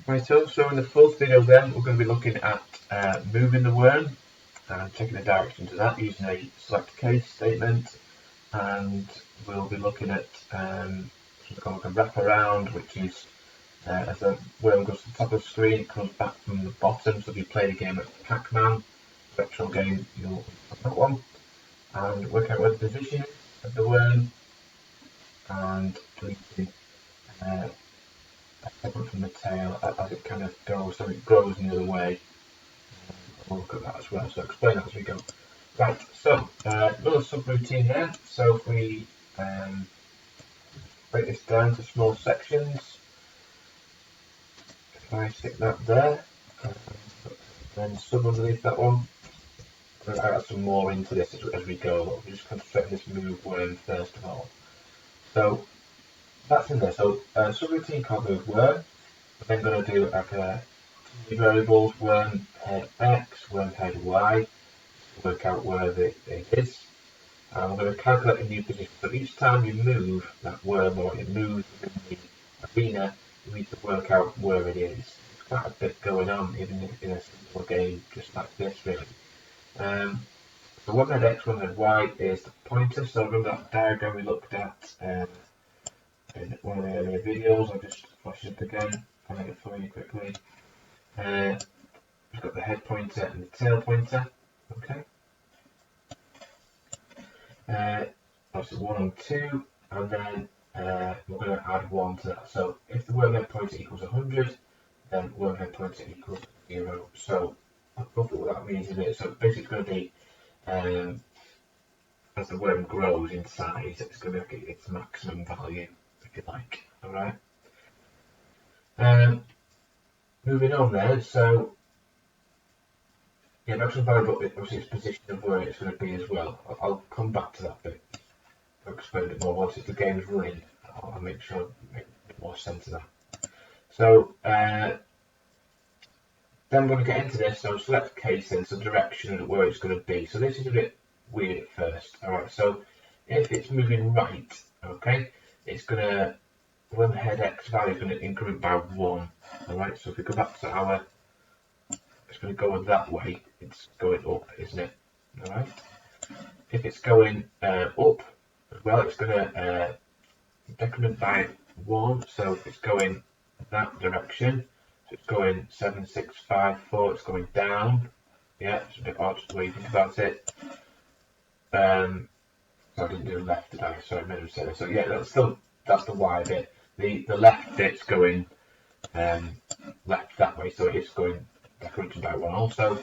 Right, so in the fourth video then, we're going to be looking at moving the worm and checking the direction to that using a select case statement, and we'll be looking at something called a wraparound, which is as the worm goes to the top of the screen, it comes back from the bottom. So if you play the game at Pac-Man, virtual game, you'll have that one, and work out where the position is of the worm, and deleting separate from the tail as it kind of goes, so it grows the other way. We'll look at that as well, so I'll explain that as we go. Right, so another subroutine there. So if we break this down to small sections, if I stick that there, then sub underneath that one, I'll add some more into this as we go. We'll just concentrate on this move worm first of all. So that's in there. So subroutine called move worm. We're then going to do like two variables, worm head x, worm head y, work out where it is. And we're going to calculate a new position. So each time you move that worm or it moves within the arena, you need to work out where it is. There's quite a bit going on even in a simple game just like this really. So worm head x, worm head y is the pointer. So remember that diagram we looked at in one of the earlier videos. I'll just flash it up again, find it for you quickly. We've got the head pointer and the tail pointer. Okay. That's 1 and 2, and then we're going to add 1 to that. So if the worm head pointer equals 100, then worm head pointer equals 0. So roughly what that means is that so basically it's going to be as the worm grows in size, it's going to be its maximum value, if you like. All right. Moving on then, so yeah, maximum value, but obviously its position of where it's going to be as well. I'll come back to that bit. I'll explain it more once the game's running. I'll make sure I make a bit more sense of that. So then we're going to get into this. So select case and some direction of where it's going to be. So this is a bit weird at first. All right. So if it's moving right, okay, it's going to worm head x value is going to increment by 1. All right. So if we go back to our, it's going to go that way. It's going up, isn't it? All right. If it's going up as well, it's going to decrement by 1. So if it's going that direction, so it's going 7, 6, 5, 4. It's going down. Yeah, it's a bit odd the way you think about it. So I didn't do left, did I? Sorry, I meant to say that. So yeah, that's the Y bit. The left bit's going left that way, so it's going decremented by 1 also.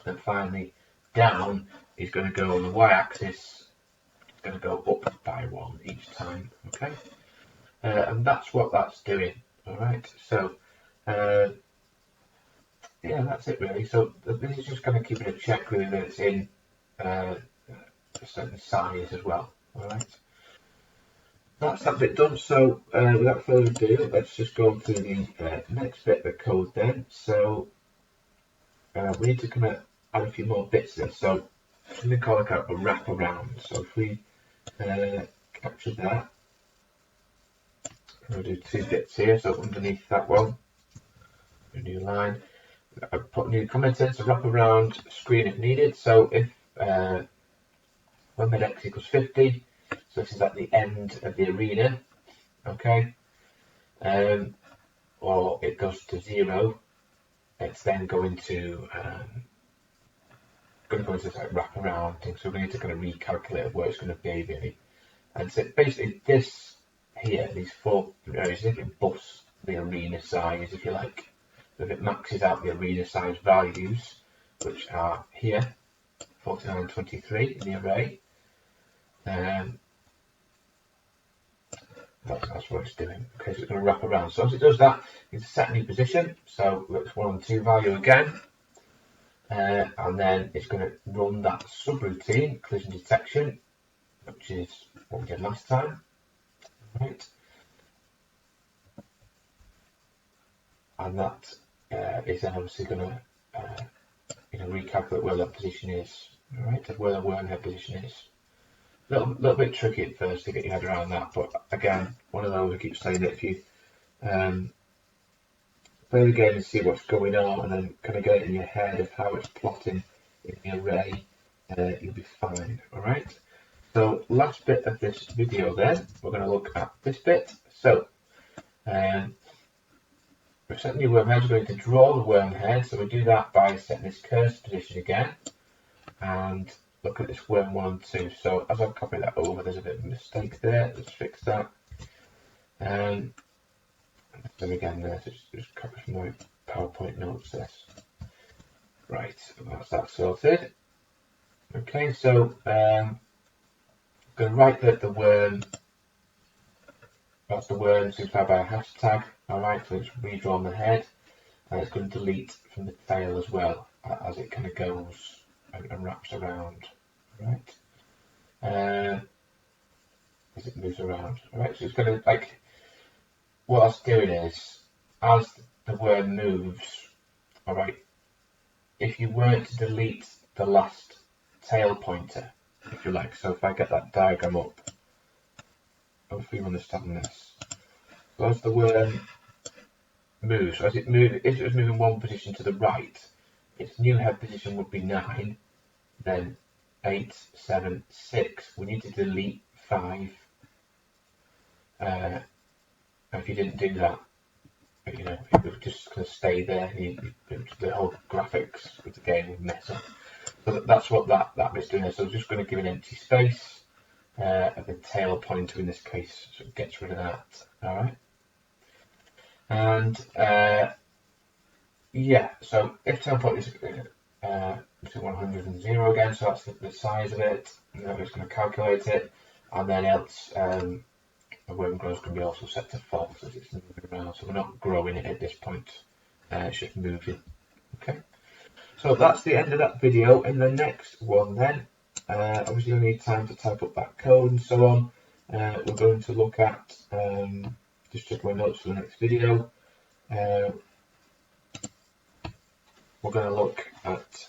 And finally, down is going to go on the Y-axis. It's going to go up by 1 each time. Okay, and that's what that's doing. All right, so yeah, that's it really. So this is just kind of keeping a check really that it's in a certain size as well. All right, that's that bit done. So without further ado, let's just go on to the next bit of the code then. So we need to kind of add a few more bits there. So something called like a wraparound. So if we capture that, we'll do 2 bits here. So underneath that one, a new line. I put a new comment in, so wraparound screen if needed. So if worm head x equals 50, so this is at the end of the arena, okay, or it goes to 0, it's then going to go into this like wraparound thing. So we need to kind of recalculate where it's going to be really. And so basically this here, these 4 areas, if it busts the arena size, if you like, if it maxes out the arena size values, which are here, 49 and 23 in the array, that's what it's doing. Okay, so it's going to wrap around. So as it does that, it's set a new position. So it's 1 and 2 value again. And then it's going to run that subroutine, collision detection, which is what we did last time. Right. And that is then obviously going to recalculate where that position is. All right, where the worm head position is. A little bit tricky at first to get your head around that, but again, one of those I keep saying that if you don't play the game and see what's going on, and then kind of get it in your head of how it's plotting in the array, you'll be fine. Alright, so last bit of this video then, we're going to look at this bit. So we've set the new worm head. We're going to draw the worm head, so we do that by setting this cursor position again and look at this worm 1 and 2. So as I copy that over, there's a bit of a mistake there. Let's fix that. So again, there, just copy from my PowerPoint notes this. Right, that's that sorted. Okay, so I'm going to write that the worm, that's the worm signified by a hashtag. Alright, so it's redrawn the head, and it's going to delete from the tail as well as it kind of goes and wraps around. Right, as it moves around. Alright, so it's going to, like, what it's doing is, as the worm moves, alright, if you weren't to delete the last tail pointer, if you like, so if I get that diagram up, hopefully you understand this. So as the worm moves, so as it moves, if it was moving one position to the right, its new head position would be 9, then 8, 7, 6. We need to delete 5. If you didn't do that, you know, it would just kind of stay there. The whole graphics with the game would mess up. So that's what that bit's doing there. So I'm just going to give an empty space at the tail pointer in this case, so it gets rid of that. All right. And yeah, so if tail pointer is between 100 and 0 again, so that's the size of it. And then we're just going to calculate it, and then else. The worm growth can be also set to false as it's moving around, so we're not growing it at this point, it's just moving. Okay, so that's the end of that video. In the next one then, obviously you'll need time to type up that code and so on. We're going to look at, just check my notes for the next video, we're going to look at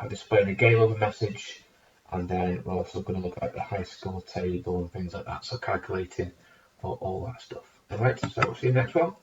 displaying a game over message. And then we're also going to look at the high score table and things like that, so calculating all that stuff. Alright, so we'll see you next one.